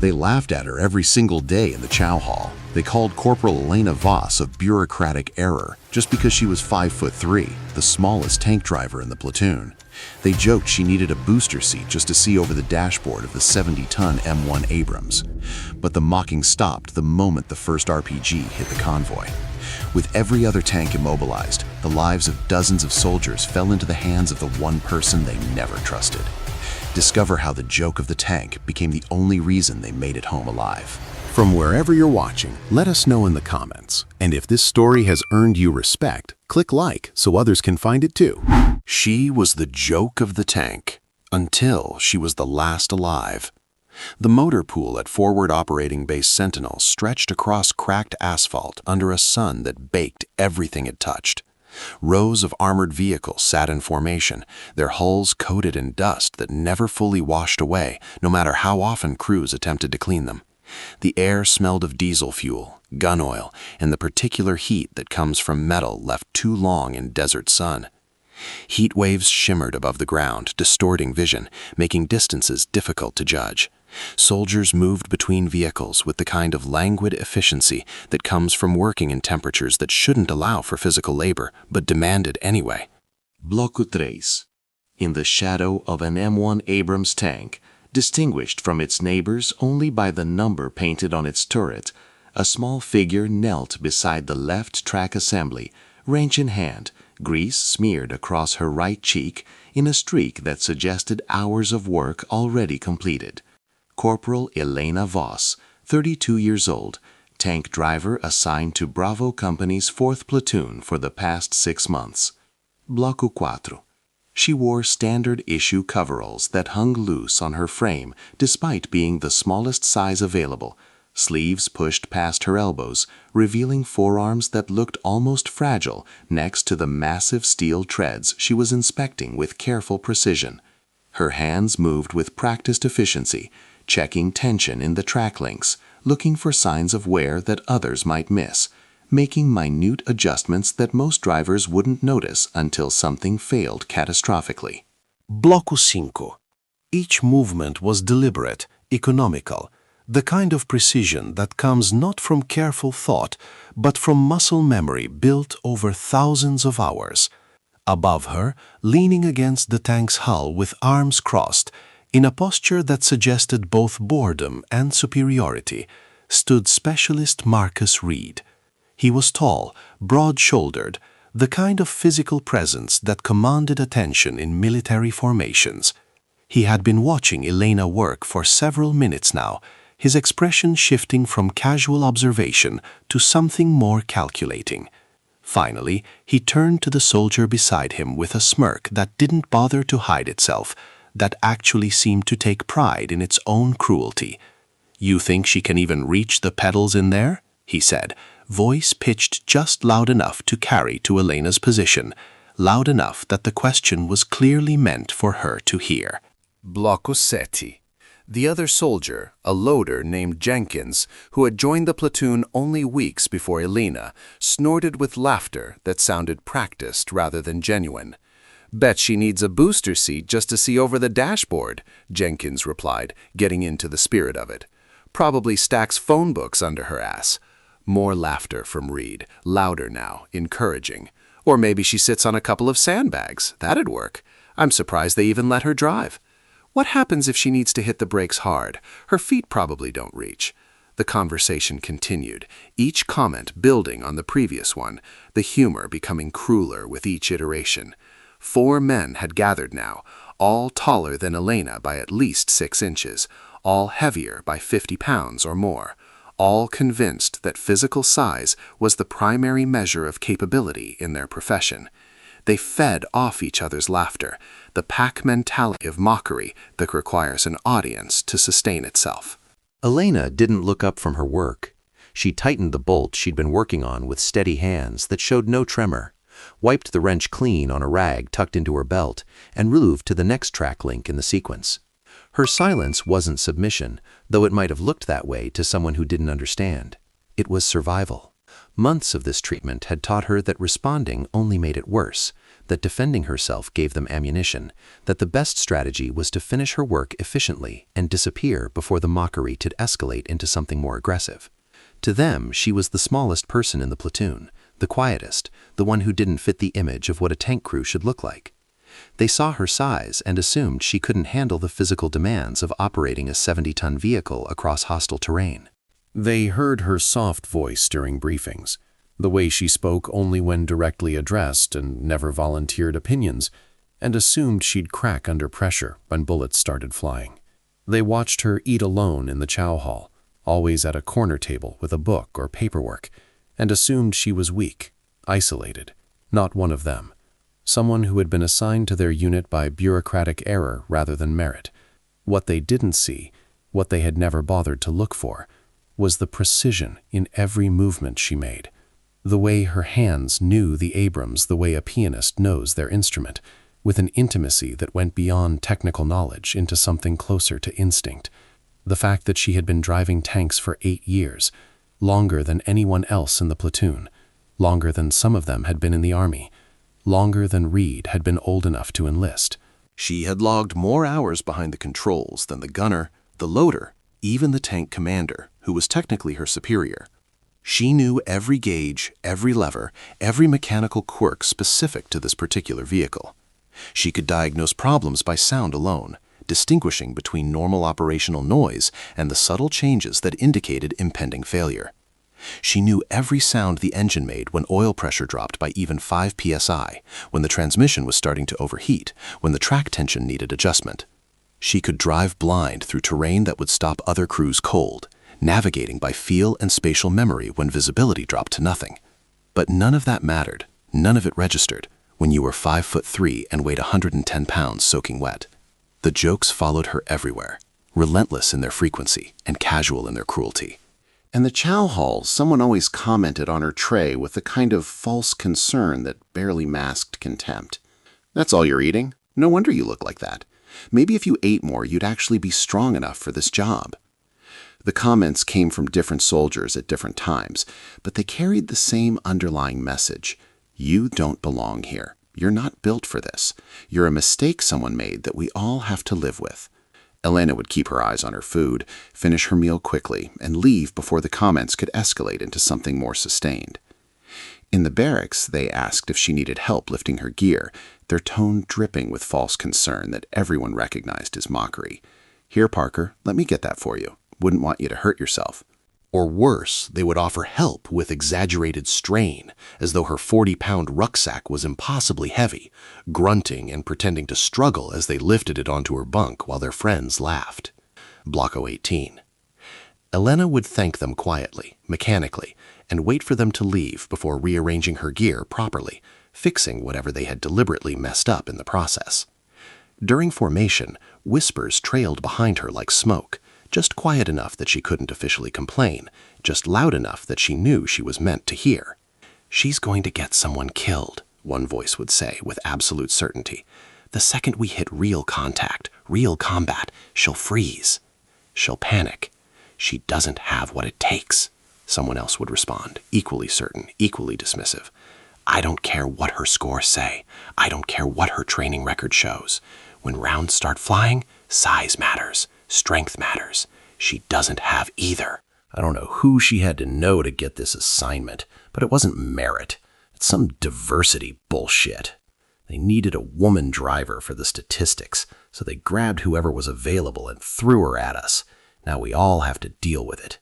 They laughed at her every single day in the chow hall. They called Corporal Elena Voss a bureaucratic error just because she was 5'3", the smallest tank driver in the platoon. They joked she needed a booster seat just to see over the dashboard of the 70-ton M1 Abrams. But the mocking stopped the moment the first RPG hit the convoy. With every other tank immobilized, the lives of dozens of soldiers fell into the hands of the one person they never trusted. Discover how the joke of the tank became the only reason they made it home alive. From wherever you're watching, let us know in the comments. And if this story has earned you respect, click like so others can find it too. She was the joke of the tank until she was the last alive. The motor pool at Forward Operating Base Sentinel stretched across cracked asphalt under a sun that baked everything it touched. Rows of armored vehicles sat in formation, their hulls coated in dust that never fully washed away, no matter how often crews attempted to clean them. The air smelled of diesel fuel, gun oil, and the particular heat that comes from metal left too long in desert sun. Heat waves shimmered above the ground, distorting vision, making distances difficult to judge. Soldiers moved between vehicles with the kind of languid efficiency that comes from working in temperatures that shouldn't allow for physical labor, but demanded anyway. Bloco 3. In the shadow of an M1 Abrams tank, distinguished from its neighbors only by the number painted on its turret, a small figure knelt beside the left track assembly, wrench in hand, grease smeared across her right cheek in a streak that suggested hours of work already completed. Corporal Elena Voss, 32 years old, tank driver assigned to Bravo Company's 4th Platoon for the past 6 months. Bloco 4. She wore standard-issue coveralls that hung loose on her frame despite being the smallest size available, sleeves pushed past her elbows, revealing forearms that looked almost fragile next to the massive steel treads she was inspecting with careful precision. Her hands moved with practiced efficiency, checking tension in the track links, looking for signs of wear that others might miss, making minute adjustments that most drivers wouldn't notice until something failed catastrophically. Bloco 5. Each movement was deliberate, economical, the kind of precision that comes not from careful thought, but from muscle memory built over thousands of hours. Above her, leaning against the tank's hull with arms crossed, in a posture that suggested both boredom and superiority, stood Specialist Marcus Reed. He was tall, broad-shouldered, the kind of physical presence that commanded attention in military formations. He had been watching Elena work for several minutes now, his expression shifting from casual observation to something more calculating. Finally, he turned to the soldier beside him with a smirk that didn't bother to hide itself, that actually seemed to take pride in its own cruelty. "You think she can even reach the pedals in there?" he said, voice pitched just loud enough to carry to Elena's position, loud enough that the question was clearly meant for her to hear. Bloco 7. The other soldier, a loader named Jenkins, who had joined the platoon only weeks before Elena, snorted with laughter that sounded practiced rather than genuine. "Bet she needs a booster seat just to see over the dashboard," Jenkins replied, getting into the spirit of it. "Probably stacks phone books under her ass." More laughter from Reed, louder now, encouraging. "Or maybe she sits on a couple of sandbags. That'd work. I'm surprised they even let her drive. What happens if she needs to hit the brakes hard? Her feet probably don't reach." The conversation continued, each comment building on the previous one, the humor becoming crueler with each iteration. 4 men had gathered now, all taller than Elena by at least 6 inches, all heavier by 50 pounds or more, all convinced that physical size was the primary measure of capability in their profession. They fed off each other's laughter, the pack mentality of mockery that requires an audience to sustain itself. Elena didn't look up from her work. She tightened the bolt she'd been working on with steady hands that showed no tremor, wiped the wrench clean on a rag tucked into her belt, and moved to the next track link in the sequence. Her silence wasn't submission, though it might have looked that way to someone who didn't understand. It was survival. Months of this treatment had taught her that responding only made it worse, that defending herself gave them ammunition, that the best strategy was to finish her work efficiently and disappear before the mockery could escalate into something more aggressive. To them, she was the smallest person in the platoon, the quietest, the one who didn't fit the image of what a tank crew should look like. They saw her size and assumed she couldn't handle the physical demands of operating a 70-ton vehicle across hostile terrain. They heard her soft voice during briefings, the way she spoke only when directly addressed and never volunteered opinions, and assumed she'd crack under pressure when bullets started flying. They watched her eat alone in the chow hall, always at a corner table with a book or paperwork, and assumed she was weak, isolated, not one of them, someone who had been assigned to their unit by bureaucratic error rather than merit. What they didn't see, what they had never bothered to look for, was the precision in every movement she made, the way her hands knew the Abrams the way a pianist knows their instrument, with an intimacy that went beyond technical knowledge into something closer to instinct. The fact that she had been driving tanks for 8 years, longer than anyone else in the platoon, longer than some of them had been in the army, longer than Reed had been old enough to enlist. She had logged more hours behind the controls than the gunner, the loader, even the tank commander, who was technically her superior. She knew every gauge, every lever, every mechanical quirk specific to this particular vehicle. She could diagnose problems by sound alone, distinguishing between normal operational noise and the subtle changes that indicated impending failure. She knew every sound the engine made when oil pressure dropped by even 5 psi, when the transmission was starting to overheat, when the track tension needed adjustment. She could drive blind through terrain that would stop other crews cold, navigating by feel and spatial memory when visibility dropped to nothing. But none of that mattered, none of it registered, when you were 5'3" and weighed 110 pounds soaking wet. The jokes followed her everywhere, relentless in their frequency and casual in their cruelty. And the chow hall, someone always commented on her tray with a kind of false concern that barely masked contempt. "That's all you're eating? No wonder you look like that. Maybe if you ate more, you'd actually be strong enough for this job." The comments came from different soldiers at different times, but they carried the same underlying message. You don't belong here. You're not built for this. You're a mistake someone made that we all have to live with. Elena would keep her eyes on her food, finish her meal quickly, and leave before the comments could escalate into something more sustained. In the barracks, they asked if she needed help lifting her gear, their tone dripping with false concern that everyone recognized as mockery. "Here, Parker, let me get that for you. Wouldn't want you to hurt yourself." Or worse, they would offer help with exaggerated strain, as though her 40-pound rucksack was impossibly heavy, grunting and pretending to struggle as they lifted it onto her bunk while their friends laughed. Block 018. Elena would thank them quietly, mechanically, and wait for them to leave before rearranging her gear properly, fixing whatever they had deliberately messed up in the process. During formation, whispers trailed behind her like smoke, just quiet enough that she couldn't officially complain, just loud enough that she knew she was meant to hear. "She's going to get someone killed," one voice would say with absolute certainty. "The second we hit real contact, real combat, she'll freeze. She'll panic. She doesn't have what it takes," someone else would respond, equally certain, equally dismissive. "I don't care what her scores say. I don't care what her training record shows. When rounds start flying, size matters. Strength matters. She doesn't have either." I don't know who she had to know to get this assignment, but it wasn't merit. It's some diversity bullshit. They needed a woman driver for the statistics, so they grabbed whoever was available and threw her at us. Now we all have to deal with it.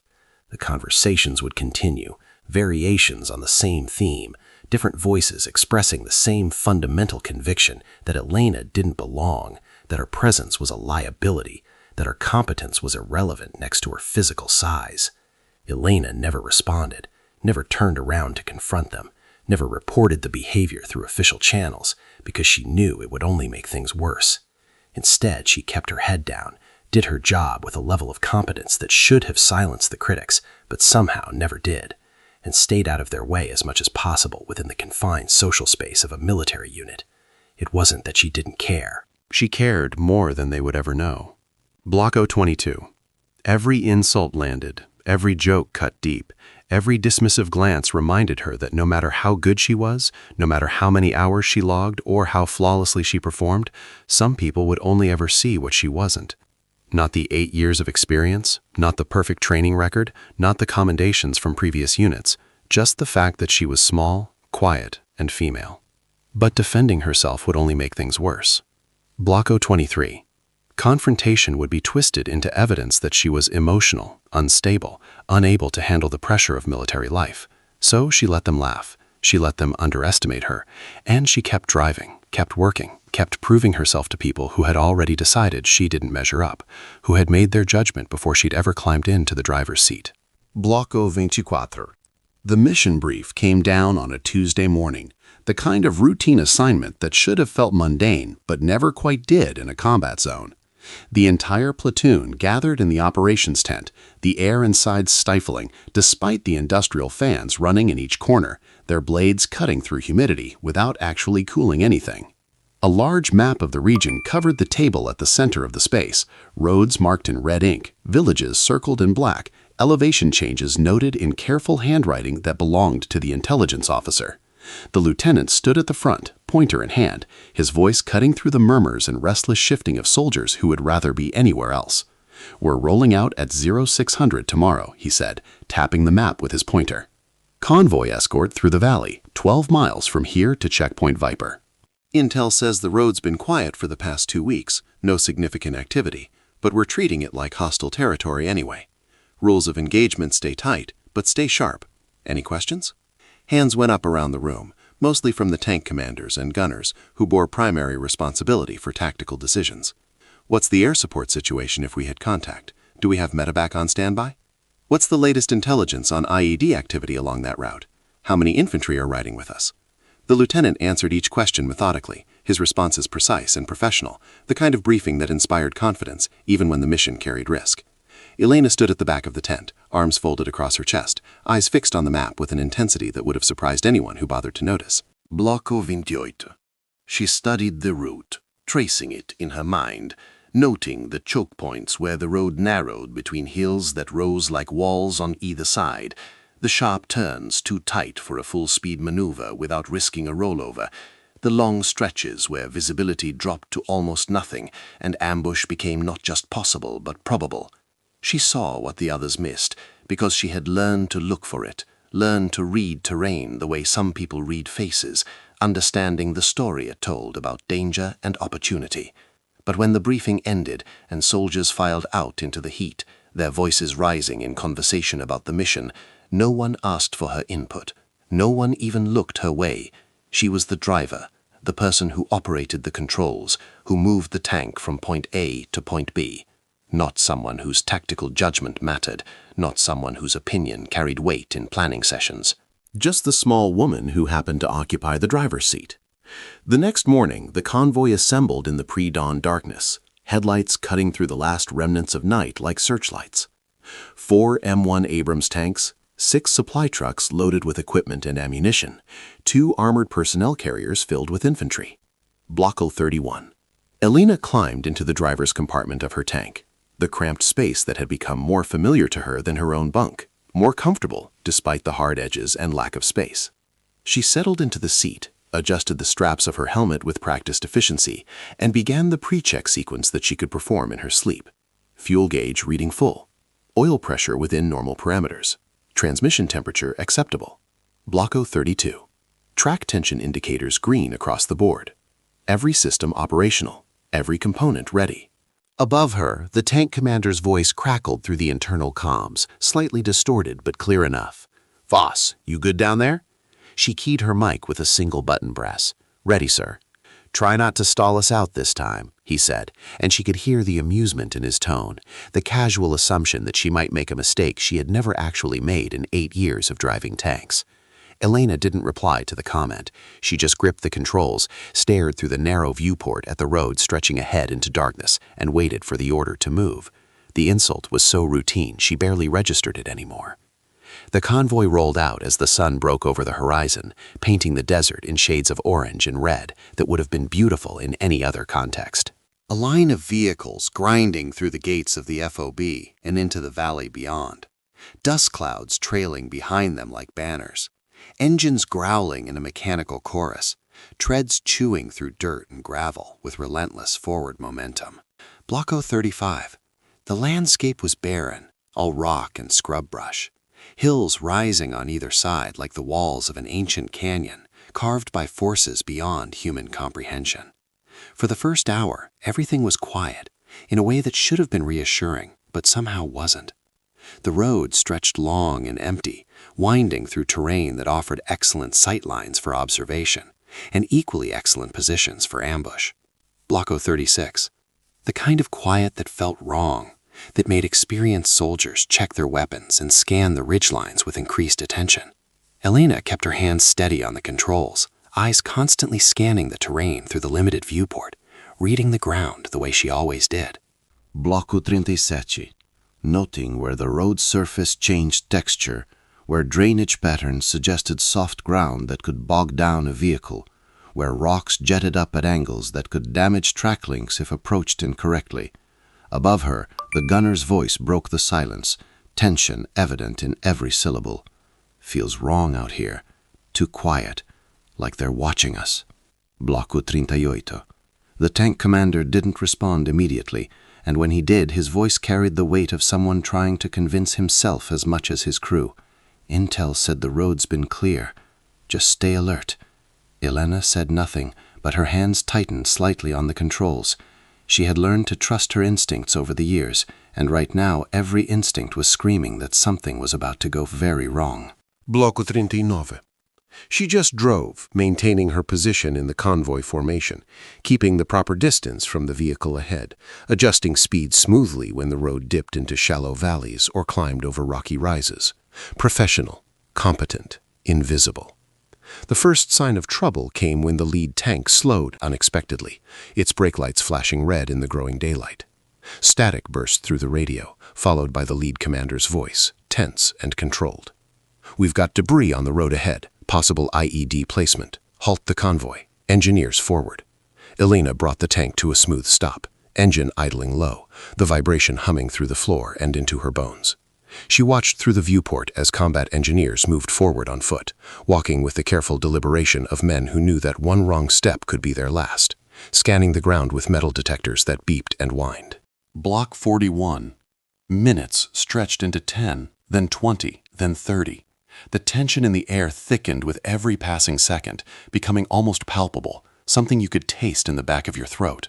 The conversations would continue, variations on the same theme, different voices expressing the same fundamental conviction that Elena didn't belong, that her presence was a liability, that her competence was irrelevant next to her physical size. Elena never responded, never turned around to confront them, never reported the behavior through official channels because she knew it would only make things worse. Instead, she kept her head down, did her job with a level of competence that should have silenced the critics, but somehow never did, and stayed out of their way as much as possible within the confined social space of a military unit. It wasn't that she didn't care. She cared more than they would ever know. Block 022. Every insult landed, every joke cut deep, Every dismissive glance reminded her that no matter how good she was, no matter how many hours she logged or how flawlessly she performed, some people would only ever see what she wasn't. Not the 8 years of experience, not the perfect training record, not the commendations from previous units, just the fact that she was small, quiet, and female. But defending herself would only make things worse. Block 023. Confrontation would be twisted into evidence that she was emotional, unstable, unable to handle the pressure of military life. So she let them laugh, she let them underestimate her, and she kept driving, kept working, kept proving herself to people who had already decided she didn't measure up, who had made their judgment before she'd ever climbed into the driver's seat. Bloco 24. The mission brief came down on a Tuesday morning, the kind of routine assignment that should have felt mundane but never quite did in a combat zone. The entire platoon gathered in the operations tent, the air inside stifling, despite the industrial fans running in each corner, their blades cutting through humidity without actually cooling anything. A large map of the region covered the table at the center of the space, roads marked in red ink, villages circled in black, elevation changes noted in careful handwriting that belonged to the intelligence officer. The lieutenant stood at the front, pointer in hand, his voice cutting through the murmurs and restless shifting of soldiers who would rather be anywhere else. "We're rolling out at 0600 tomorrow," he said, tapping the map with his pointer. "Convoy escort through the valley, 12 miles from here to Checkpoint Viper. Intel says the road's been quiet for the past 2 weeks, no significant activity, but we're treating it like hostile territory anyway. Rules of engagement stay tight, but stay sharp. Any questions?" Hands went up around the room, mostly from the tank commanders and gunners who bore primary responsibility for tactical decisions. "What's the air support situation if we hit contact? Do we have medevac on standby? What's the latest intelligence on IED activity along that route? How many infantry are riding with us?" The lieutenant answered each question methodically, his responses precise and professional, the kind of briefing that inspired confidence even when the mission carried risk. Elena stood at the back of the tent, arms folded across her chest, eyes fixed on the map with an intensity that would have surprised anyone who bothered to notice. Bloco 28. She studied the route, tracing it in her mind, noting the choke points where the road narrowed between hills that rose like walls on either side, the sharp turns too tight for a full-speed maneuver without risking a rollover, the long stretches where visibility dropped to almost nothing and ambush became not just possible but probable. She saw what the others missed because she had learned to look for it, learned to read terrain the way some people read faces, understanding the story it told about danger and opportunity. But when the briefing ended and soldiers filed out into the heat, their voices rising in conversation about the mission, no one asked for her input. No one even looked her way. She was the driver, the person who operated the controls, who moved the tank from point A to point B. Not someone whose tactical judgment mattered, not someone whose opinion carried weight in planning sessions. Just the small woman who happened to occupy the driver's seat. The next morning, the convoy assembled in the pre-dawn darkness, headlights cutting through the last remnants of night like searchlights. 4 M1 Abrams tanks, 6 supply trucks loaded with equipment and ammunition, 2 armored personnel carriers filled with infantry. Bloco 31. Elena climbed into the driver's compartment of her tank, the cramped space that had become more familiar to her than her own bunk, more comfortable despite the hard edges and lack of space. She settled into the seat, adjusted the straps of her helmet with practiced efficiency, and began the pre-check sequence that she could perform in her sleep. Fuel gauge reading full. Oil pressure within normal parameters. Transmission temperature acceptable. Bloco 32. Track tension indicators green across the board. Every system operational. Every component ready. Above her, the tank commander's voice crackled through the internal comms, slightly distorted but clear enough. "Voss, you good down there?" She keyed her mic with a single button press. "Ready, sir." "Try not to stall us out this time," he said, and she could hear the amusement in his tone, the casual assumption that she might make a mistake she had never actually made in 8 years of driving tanks. Elena didn't reply to the comment. She just gripped the controls, stared through the narrow viewport at the road stretching ahead into darkness, and waited for the order to move. The insult was so routine she barely registered it anymore. The convoy rolled out as the sun broke over the horizon, painting the desert in shades of orange and red that would have been beautiful in any other context. A line of vehicles grinding through the gates of the FOB and into the valley beyond. dust clouds trailing behind them like banners, engines growling in a mechanical chorus, treads chewing through dirt and gravel with relentless forward momentum. Block 035. The landscape was barren, all rock and scrub brush, hills rising on either side like the walls of an ancient canyon, carved by forces beyond human comprehension. For the first hour, everything was quiet, in a way that should have been reassuring, but somehow wasn't. The road stretched long and empty, winding through terrain that offered excellent sight lines for observation, and equally excellent positions for ambush. Block 036. The kind of quiet that felt wrong, that made experienced soldiers check their weapons and scan the ridgelines with increased attention. Elena kept her hands steady on the controls, eyes constantly scanning the terrain through the limited viewport, reading the ground the way she always did. Block 37. Noting where the road surface changed texture, where drainage patterns suggested soft ground that could bog down a vehicle, where rocks jetted up at angles that could damage track links if approached incorrectly. Above her, the gunner's voice broke the silence, tension evident in every syllable. Feels wrong out here. Too quiet. Like they're watching us. Block 38. The tank commander didn't respond immediately, and when he did, his voice carried the weight of someone trying to convince himself as much as his crew. Intel said the road's been clear. Just stay alert. Elena said nothing, but her hands tightened slightly on the controls. She had learned to trust her instincts over the years, and right now every instinct was screaming that something was about to go very wrong. Bloco 39. She just drove, maintaining her position in the convoy formation, keeping the proper distance from the vehicle ahead, adjusting speed smoothly when the road dipped into shallow valleys or climbed over rocky rises. Professional, competent, invisible. The first sign of trouble came when the lead tank slowed unexpectedly, its brake lights flashing red in the growing daylight. Static burst through the radio, followed by the lead commander's voice, tense and controlled. "We've got debris on the road ahead. Possible IED placement. Halt the convoy. Engineers forward." Elena brought the tank to a smooth stop, engine idling low, the vibration humming through the floor and into her bones. She watched through the viewport as combat engineers moved forward on foot, walking with the careful deliberation of men who knew that one wrong step could be their last, scanning the ground with metal detectors that beeped and whined. Block 41. Minutes stretched into 10, then 20, then 30. The tension in the air thickened with every passing second, becoming almost palpable, something you could taste in the back of your throat.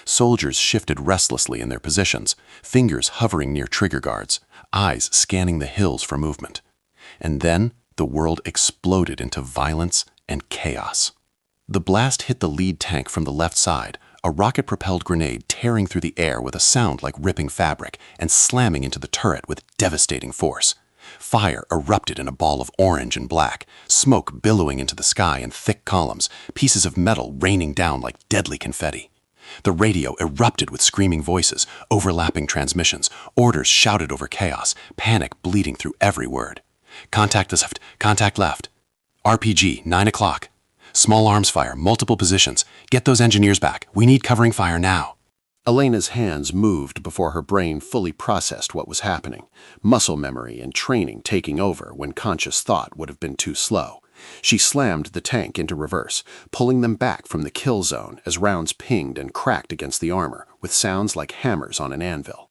Soldiers shifted restlessly in their positions, fingers hovering near trigger guards, eyes scanning the hills for movement. And then the world exploded into violence and chaos. The blast hit the lead tank from the left side, a rocket-propelled grenade tearing through the air with a sound like ripping fabric and slamming into the turret with devastating force. Fire erupted in a ball of orange and black, smoke billowing into the sky in thick columns, pieces of metal raining down like deadly confetti. The radio erupted with screaming voices, overlapping transmissions, orders shouted over chaos, panic bleeding through every word. Contact left, contact left. RPG, 9 o'clock. Small arms fire, multiple positions. Get those engineers back. We need covering fire now. Elena's hands moved before her brain fully processed what was happening, muscle memory and training taking over when conscious thought would have been too slow. She slammed the tank into reverse, pulling them back from the kill zone as rounds pinged and cracked against the armor with sounds like hammers on an anvil.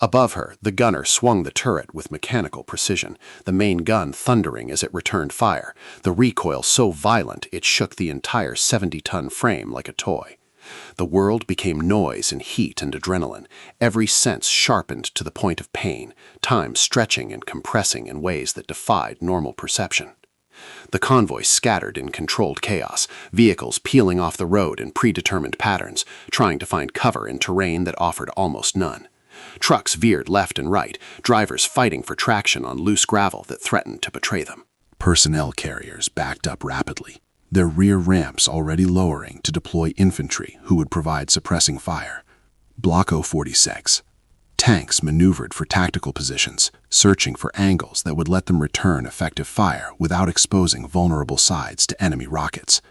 Above her, the gunner swung the turret with mechanical precision, the main gun thundering as it returned fire, the recoil so violent it shook the entire 70-ton frame like a toy. The world became noise and heat and adrenaline, every sense sharpened to the point of pain, time stretching and compressing in ways that defied normal perception. The convoy scattered in controlled chaos, vehicles peeling off the road in predetermined patterns, trying to find cover in terrain that offered almost none. Trucks veered left and right, drivers fighting for traction on loose gravel that threatened to betray them. Personnel carriers backed up rapidly, their rear ramps already lowering to deploy infantry who would provide suppressing fire. Block 046. Tanks maneuvered for tactical positions, searching for angles that would let them return effective fire without exposing vulnerable sides to enemy rockets.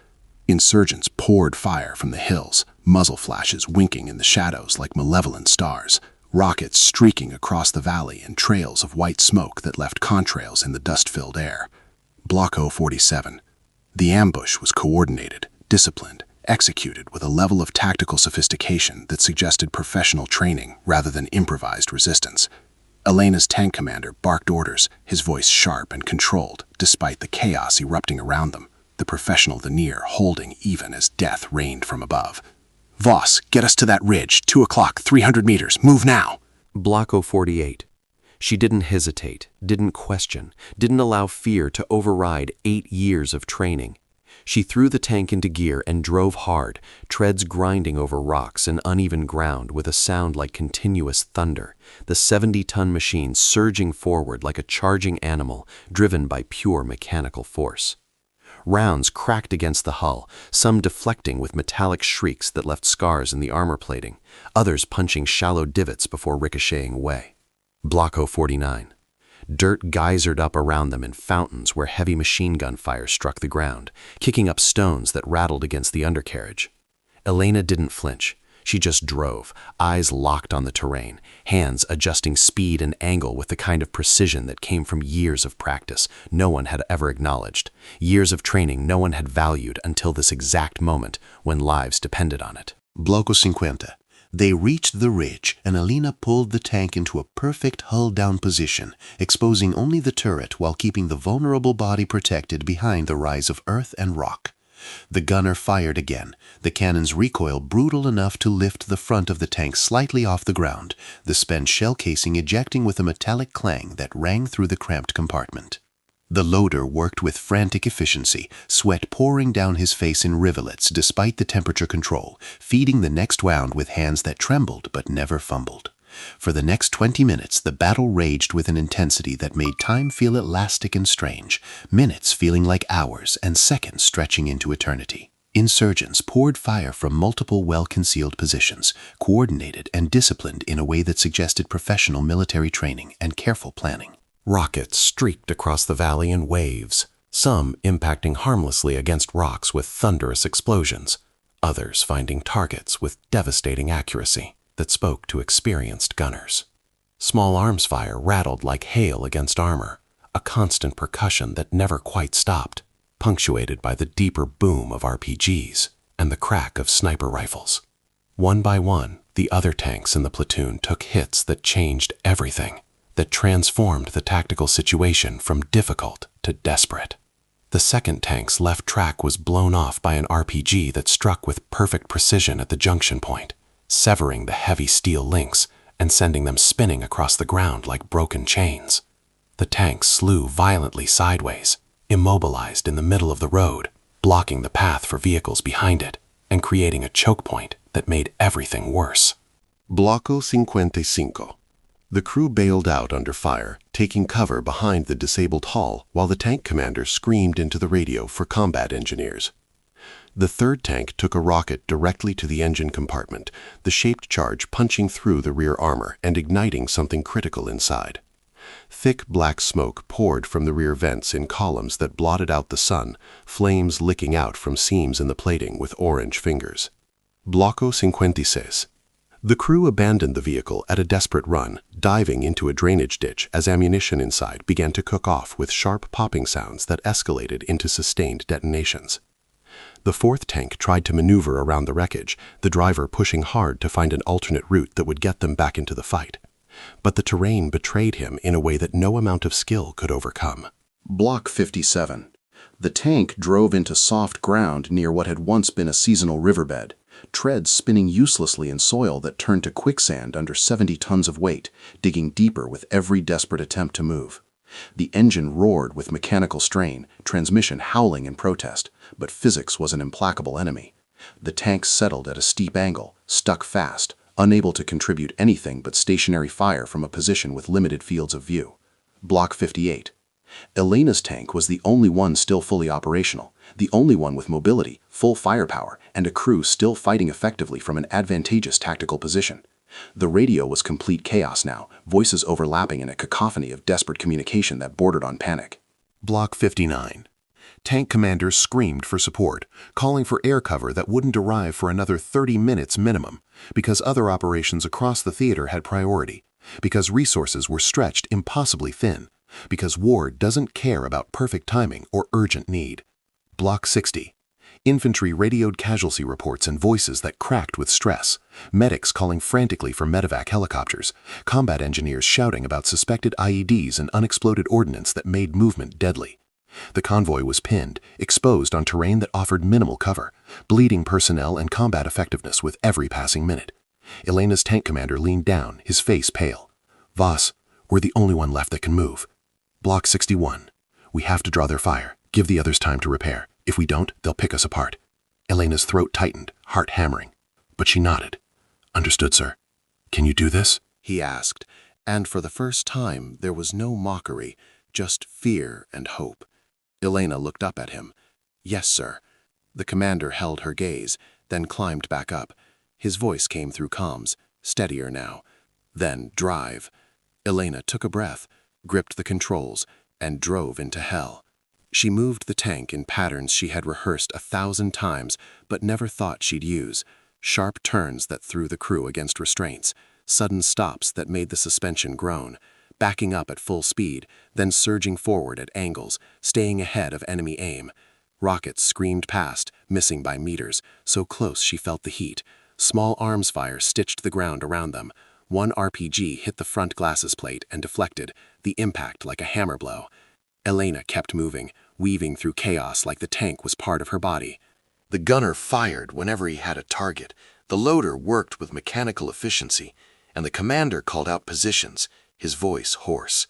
Insurgents poured fire from the hills, muzzle flashes winking in the shadows like malevolent stars, rockets streaking across the valley in trails of white smoke that left contrails in the dust-filled air. Block 047. The ambush was coordinated, disciplined, executed with a level of tactical sophistication that suggested professional training rather than improvised resistance. Elena's tank commander barked orders, his voice sharp and controlled, despite the chaos erupting around them, the professional veneer holding even as death reigned from above. "Voss, get us to that ridge, 2 o'clock, 300 meters, move now!" Block 048. She didn't hesitate, didn't question, didn't allow fear to override 8 years of training. She threw the tank into gear and drove hard, treads grinding over rocks and uneven ground with a sound like continuous thunder, the 70-ton machine surging forward like a charging animal driven by pure mechanical force. Rounds cracked against the hull, some deflecting with metallic shrieks that left scars in the armor plating, others punching shallow divots before ricocheting away. Block 049. Dirt geysered up around them in fountains where heavy machine gun fire struck the ground, kicking up stones that rattled against the undercarriage. Elena didn't flinch. She just drove, eyes locked on the terrain, hands adjusting speed and angle with the kind of precision that came from years of practice no one had ever acknowledged, years of training no one had valued until this exact moment when lives depended on it. Bloco 50. They reached the ridge, and Elena pulled the tank into a perfect hull-down position, exposing only the turret while keeping the vulnerable body protected behind the rise of earth and rock. The gunner fired again, the cannon's recoil brutal enough to lift the front of the tank slightly off the ground, the spent shell casing ejecting with a metallic clang that rang through the cramped compartment. The loader worked with frantic efficiency, sweat pouring down his face in rivulets despite the temperature control, feeding the next round with hands that trembled but never fumbled. For the next 20 minutes, the battle raged with an intensity that made time feel elastic and strange, minutes feeling like hours and seconds stretching into eternity. Insurgents poured fire from multiple well-concealed positions, coordinated and disciplined in a way that suggested professional military training and careful planning. Rockets streaked across the valley in waves, some impacting harmlessly against rocks with thunderous explosions, others finding targets with devastating accuracy that spoke to experienced gunners. Small arms fire rattled like hail against armor, a constant percussion that never quite stopped, punctuated by the deeper boom of RPGs and the crack of sniper rifles. One by one, the other tanks in the platoon took hits that changed everything, that transformed the tactical situation from difficult to desperate. The second tank's left track was blown off by an RPG that struck with perfect precision at the junction point, severing the heavy steel links and sending them spinning across the ground like broken chains. The tank slew violently sideways, immobilized in the middle of the road, blocking the path for vehicles behind it and creating a choke point that made everything worse. Bloco 55. The crew bailed out under fire, taking cover behind the disabled hull while the tank commander screamed into the radio for combat engineers. The third tank took a rocket directly to the engine compartment, the shaped charge punching through the rear armor and igniting something critical inside. Thick black smoke poured from the rear vents in columns that blotted out the sun, flames licking out from seams in the plating with orange fingers. Bloco 56. The crew abandoned the vehicle at a desperate run, diving into a drainage ditch as ammunition inside began to cook off with sharp popping sounds that escalated into sustained detonations. The fourth tank tried to maneuver around the wreckage, the driver pushing hard to find an alternate route that would get them back into the fight. But the terrain betrayed him in a way that no amount of skill could overcome. Block 57. The tank drove into soft ground near what had once been a seasonal riverbed, treads spinning uselessly in soil that turned to quicksand under 70 tons of weight, digging deeper with every desperate attempt to move. The engine roared with mechanical strain, transmission howling in protest, but physics was an implacable enemy. The tank settled at a steep angle, stuck fast, unable to contribute anything but stationary fire from a position with limited fields of view. Block 58. Elena's tank was the only one still fully operational, the only one with mobility, full firepower, and a crew still fighting effectively from an advantageous tactical position. The radio was complete chaos now, voices overlapping in a cacophony of desperate communication that bordered on panic. Block 59. Tank commanders screamed for support, calling for air cover that wouldn't arrive for another 30 minutes minimum, because other operations across the theater had priority, because resources were stretched impossibly thin, because war doesn't care about perfect timing or urgent need. Block 60. Infantry radioed casualty reports and voices that cracked with stress, medics calling frantically for medevac helicopters, combat engineers shouting about suspected IEDs and unexploded ordnance that made movement deadly. The convoy was pinned, exposed on terrain that offered minimal cover, bleeding personnel and combat effectiveness with every passing minute. Elena's tank commander leaned down, his face pale. "Voss, we're the only one left that can move. Block 61. We have to draw their fire, give the others time to repair. If we don't, they'll pick us apart." Elena's throat tightened, heart hammering. But she nodded. "Understood, sir. Can you do this?" he asked, and for the first time there was no mockery, just fear and hope. Elena looked up at him. "Yes, sir." The commander held her gaze, then climbed back up. His voice came through comms, steadier now. Then drive. Elena took a breath, gripped the controls, and drove into hell. She moved the tank in patterns she had rehearsed 1,000 times but never thought she'd use. Sharp turns that threw the crew against restraints, sudden stops that made the suspension groan, backing up at full speed, then surging forward at angles, staying ahead of enemy aim. Rockets screamed past, missing by meters, so close she felt the heat. Small arms fire stitched the ground around them. One RPG hit the front glasses plate and deflected, the impact like a hammer blow. Elena kept moving, weaving through chaos like the tank was part of her body. The gunner fired whenever he had a target, the loader worked with mechanical efficiency, and the commander called out positions, his voice hoarse.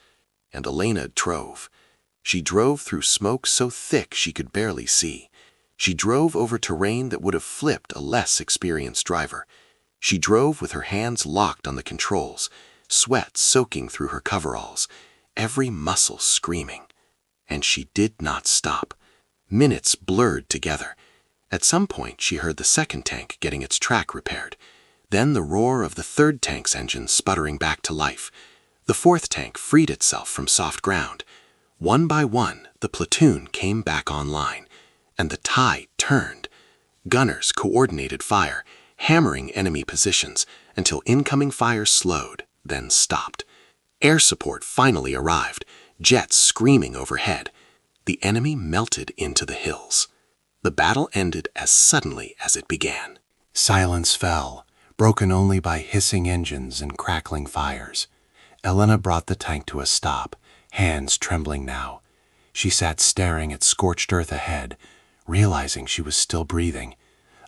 And Elena drove. She drove through smoke so thick she could barely see. She drove over terrain that would have flipped a less experienced driver. She drove with her hands locked on the controls, sweat soaking through her coveralls, every muscle screaming. And she did not stop. Minutes blurred together. At some point, she heard the second tank getting its track repaired. Then the roar of the third tank's engine sputtering back to life. The fourth tank freed itself from soft ground. One by one, the platoon came back online, and the tide turned. Gunners coordinated fire, hammering enemy positions until incoming fire slowed, then stopped. Air support finally arrived, jets screaming overhead. The enemy melted into the hills. The battle ended as suddenly as it began. Silence fell, broken only by hissing engines and crackling fires. Elena brought the tank to a stop, hands trembling now. She sat staring at scorched earth ahead, realizing she was still breathing.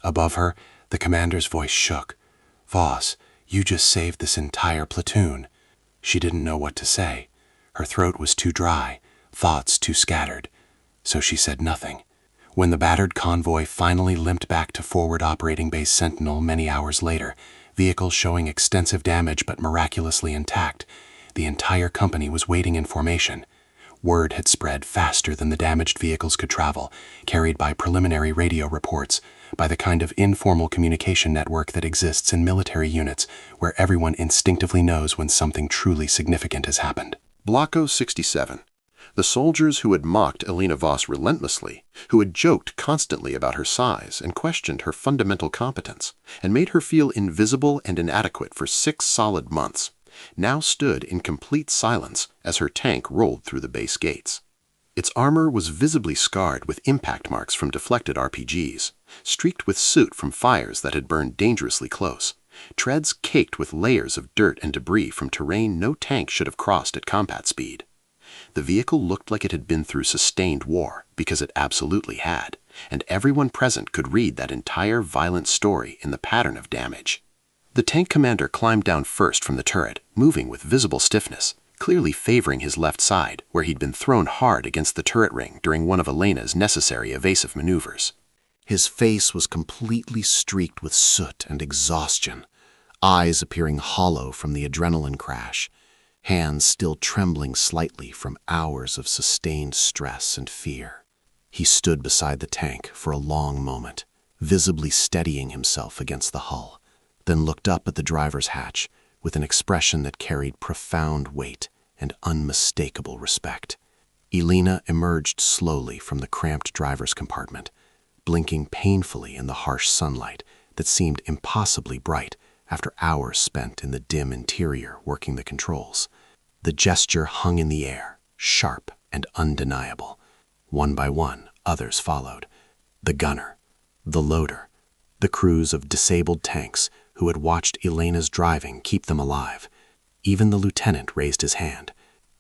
Above her, the commander's voice shook. "Voss, you just saved this entire platoon." She didn't know what to say. Her throat was too dry, thoughts too scattered. So she said nothing. When the battered convoy finally limped back to forward operating base Sentinel many hours later, vehicles showing extensive damage but miraculously intact, the entire company was waiting in formation. Word had spread faster than the damaged vehicles could travel, carried by preliminary radio reports, by the kind of informal communication network that exists in military units where everyone instinctively knows when something truly significant has happened. Blocko 67. The soldiers who had mocked Elena Voss relentlessly, who had joked constantly about her size and questioned her fundamental competence, and made her feel invisible and inadequate for 6 solid months, now stood in complete silence as her tank rolled through the base gates. Its armor was visibly scarred with impact marks from deflected RPGs, streaked with soot from fires that had burned dangerously close, treads caked with layers of dirt and debris from terrain no tank should have crossed at combat speed. The vehicle looked like it had been through sustained war, because it absolutely had, and everyone present could read that entire violent story in the pattern of damage. The tank commander climbed down first from the turret, moving with visible stiffness, clearly favoring his left side, where he'd been thrown hard against the turret ring during one of Elena's necessary evasive maneuvers. His face was completely streaked with soot and exhaustion, eyes appearing hollow from the adrenaline crash, hands still trembling slightly from hours of sustained stress and fear. He stood beside the tank for a long moment, visibly steadying himself against the hull, then looked up at the driver's hatch with an expression that carried profound weight and unmistakable respect. Elena emerged slowly from the cramped driver's compartment, blinking painfully in the harsh sunlight that seemed impossibly bright after hours spent in the dim interior working the controls. The gesture hung in the air, sharp and undeniable. One by one, others followed. The gunner, the loader, the crews of disabled tanks who had watched Elena's driving keep them alive. Even the lieutenant raised his hand.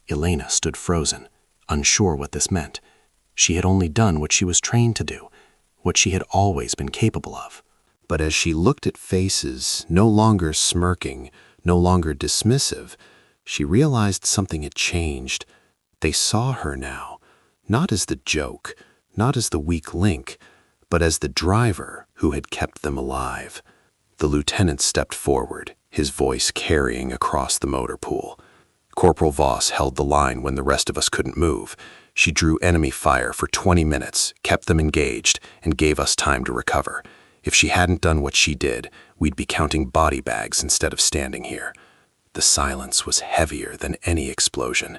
Elena stood frozen, unsure what this meant. She had only done what she was trained to do, what she had always been capable of. But as she looked at faces, no longer smirking, no longer dismissive, she realized something had changed. They saw her now, not as the joke, not as the weak link, but as the driver who had kept them alive. The lieutenant stepped forward, his voice carrying across the motor pool. Corporal Voss held the line when the rest of us couldn't move. She drew enemy fire for 20 minutes, kept them engaged, and gave us time to recover. If she hadn't done what she did, we'd be counting body bags instead of standing here. The silence was heavier than any explosion.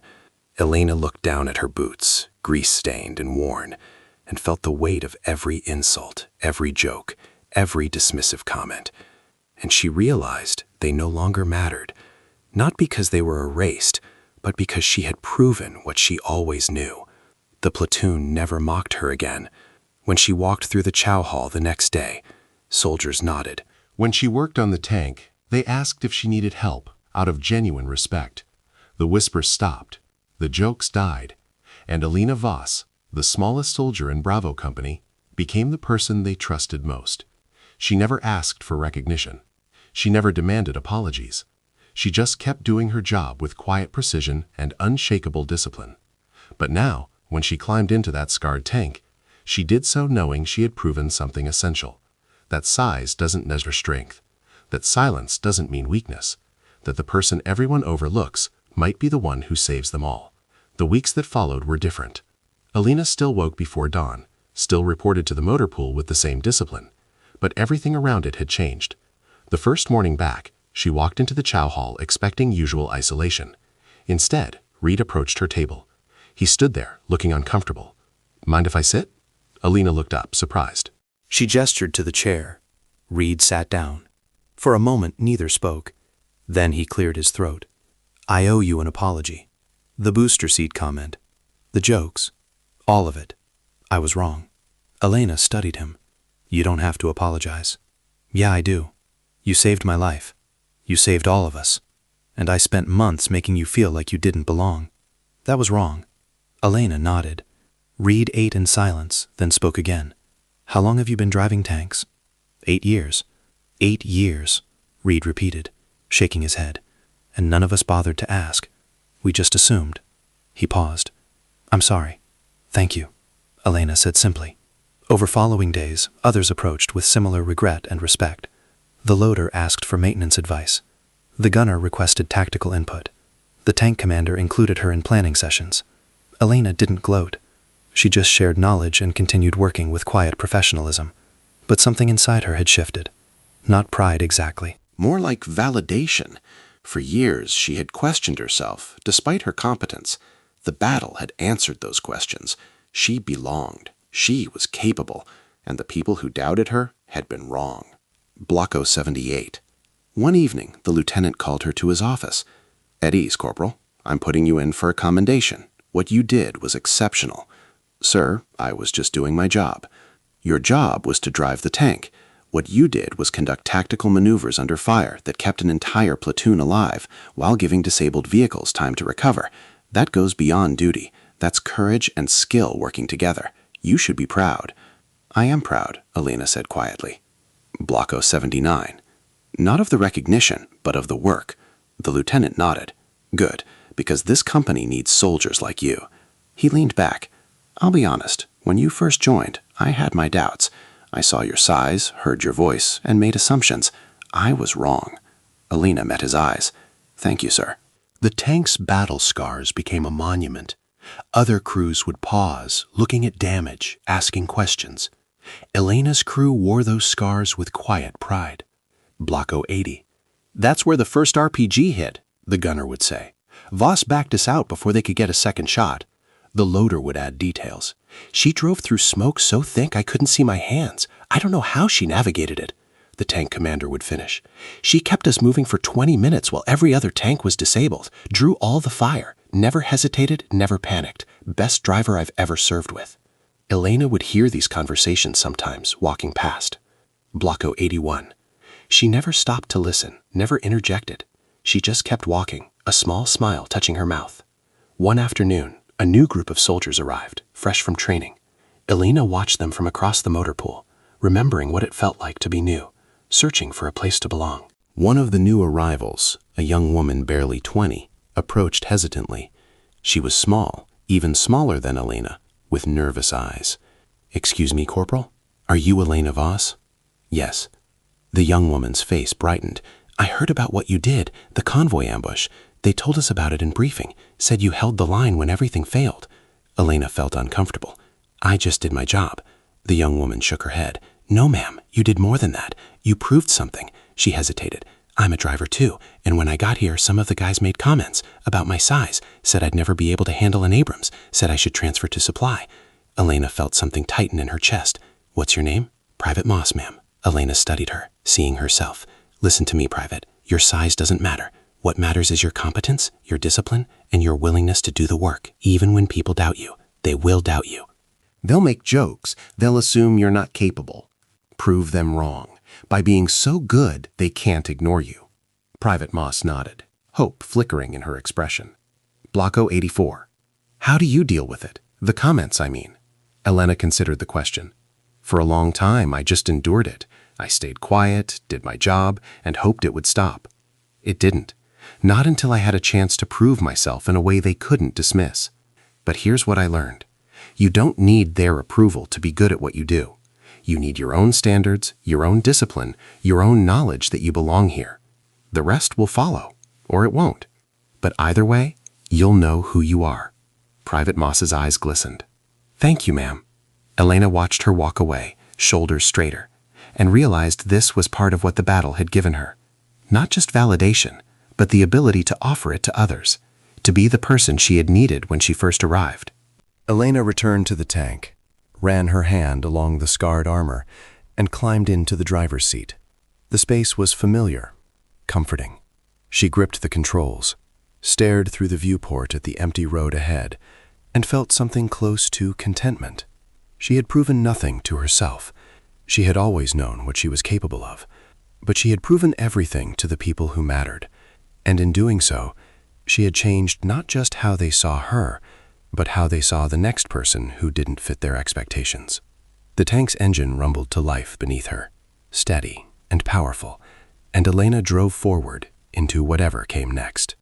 Elena looked down at her boots, grease-stained and worn, and felt the weight of every insult, every joke, every dismissive comment. And she realized they no longer mattered, not because they were erased, but because she had proven what she always knew. The platoon never mocked her again. When she walked through the chow hall the next day, soldiers nodded. When she worked on the tank, they asked if she needed help, out of genuine respect. The whispers stopped, the jokes died, and Elena Voss, the smallest soldier in Bravo Company, became the person they trusted most. She never asked for recognition. She never demanded apologies. She just kept doing her job with quiet precision and unshakable discipline. But now, when she climbed into that scarred tank, she did so knowing she had proven something essential. That size doesn't measure strength. That silence doesn't mean weakness. That the person everyone overlooks might be the one who saves them all. The weeks that followed were different. Elena still woke before dawn, still reported to the motor pool with the same discipline. But everything around it had changed. The first morning back, she walked into the chow hall expecting usual isolation. Instead, Reed approached her table. He stood there, looking uncomfortable. "Mind if I sit?" Elena looked up, surprised. She gestured to the chair. Reed sat down. For a moment, neither spoke. Then he cleared his throat. "I owe you an apology. The booster seat comment. The jokes. All of it. I was wrong." Elena studied him. "You don't have to apologize." "Yeah, I do. You saved my life. You saved all of us. And I spent months making you feel like you didn't belong. That was wrong." Elena nodded. Reed ate in silence, then spoke again. "How long have you been driving tanks?" 8 years. 8 years, Reed repeated, shaking his head. "And none of us bothered to ask. We just assumed." He paused. "I'm sorry. Thank you," Elena said simply. Over following days, others approached with similar regret and respect. The loader asked for maintenance advice. The gunner requested tactical input. The tank commander included her in planning sessions. Elena didn't gloat. She just shared knowledge and continued working with quiet professionalism. But something inside her had shifted. Not pride exactly. More like validation. For years, she had questioned herself, despite her competence. The battle had answered those questions. She belonged. She was capable. And the people who doubted her had been wrong. Block 78. One evening, the lieutenant called her to his office. "At ease, Corporal. I'm putting you in for a commendation. What you did was exceptional." "Sir, I was just doing my job." "Your job was to drive the tank. What you did was conduct tactical maneuvers under fire that kept an entire platoon alive while giving disabled vehicles time to recover. That goes beyond duty. That's courage and skill working together. You should be proud." "I am proud," Elena said quietly. Block 79. "Not of the recognition, but of the work." The lieutenant nodded. "Good, because this company needs soldiers like you." He leaned back. "I'll be honest, when you first joined, I had my doubts. I saw your size, heard your voice, and made assumptions. I was wrong." Elena met his eyes. "Thank you, sir." The tank's battle scars became a monument. Other crews would pause, looking at damage, asking questions. Elena's crew wore those scars with quiet pride. Block 80. "That's where the first RPG hit," the gunner would say. "Voss backed us out before they could get a second shot. The loader would add details. She drove through smoke so thick I couldn't see my hands. I don't know how she navigated it. The tank commander would finish. She kept us moving for 20 minutes while every other tank was disabled, drew all the fire, never hesitated, never panicked. Best driver I've ever served with. Elena would hear these conversations sometimes, walking past. Blocko 81. She never stopped to listen, never interjected. She just kept walking, a small smile touching her mouth. One afternoon, a new group of soldiers arrived, fresh from training. Elena watched them from across the motor pool, remembering what it felt like to be new, searching for a place to belong. One of the new arrivals, a young woman barely 20, approached hesitantly. She was small, even smaller than Elena, with nervous eyes. "Excuse me, Corporal? Are you Elena Voss?" "Yes." The young woman's face brightened. "I heard about what you did, the convoy ambush. They told us about it in briefing, said you held the line when everything failed." Elena felt uncomfortable. "I just did my job." The young woman shook her head. "No, ma'am, you did more than that. You proved something." She hesitated. "I'm a driver too, and when I got here, some of the guys made comments about my size, said I'd never be able to handle an Abrams, said I should transfer to supply." Elena felt something tighten in her chest. "What's your name?" "Private Moss, ma'am." Elena studied her, seeing herself. "Listen to me, Private. Your size doesn't matter. What matters is your competence, your discipline, and your willingness to do the work, even when people doubt you. They will doubt you. They'll make jokes. They'll assume you're not capable. Prove them wrong. By being so good, they can't ignore you." Private Moss nodded, hope flickering in her expression. Blocko 84. "How do you deal with it? The comments, I mean." Elena considered the question. "For a long time, I just endured it. I stayed quiet, did my job, and hoped it would stop. It didn't. Not until I had a chance to prove myself in a way they couldn't dismiss. But here's what I learned. You don't need their approval to be good at what you do. You need your own standards, your own discipline, your own knowledge that you belong here. The rest will follow, or it won't. But either way, you'll know who you are." Private Moss's eyes glistened. "Thank you, ma'am." Elena watched her walk away, shoulders straighter, and realized this was part of what the battle had given her. Not just validation, but the ability to offer it to others, to be the person she had needed when she first arrived. Elena returned to the tank, ran her hand along the scarred armor, and climbed into the driver's seat. The space was familiar, comforting. She gripped the controls, stared through the viewport at the empty road ahead, and felt something close to contentment. She had proven nothing to herself. She had always known what she was capable of, but she had proven everything to the people who mattered, and in doing so, she had changed not just how they saw her, but how they saw the next person who didn't fit their expectations. The tank's engine rumbled to life beneath her, steady and powerful, and Elena drove forward into whatever came next.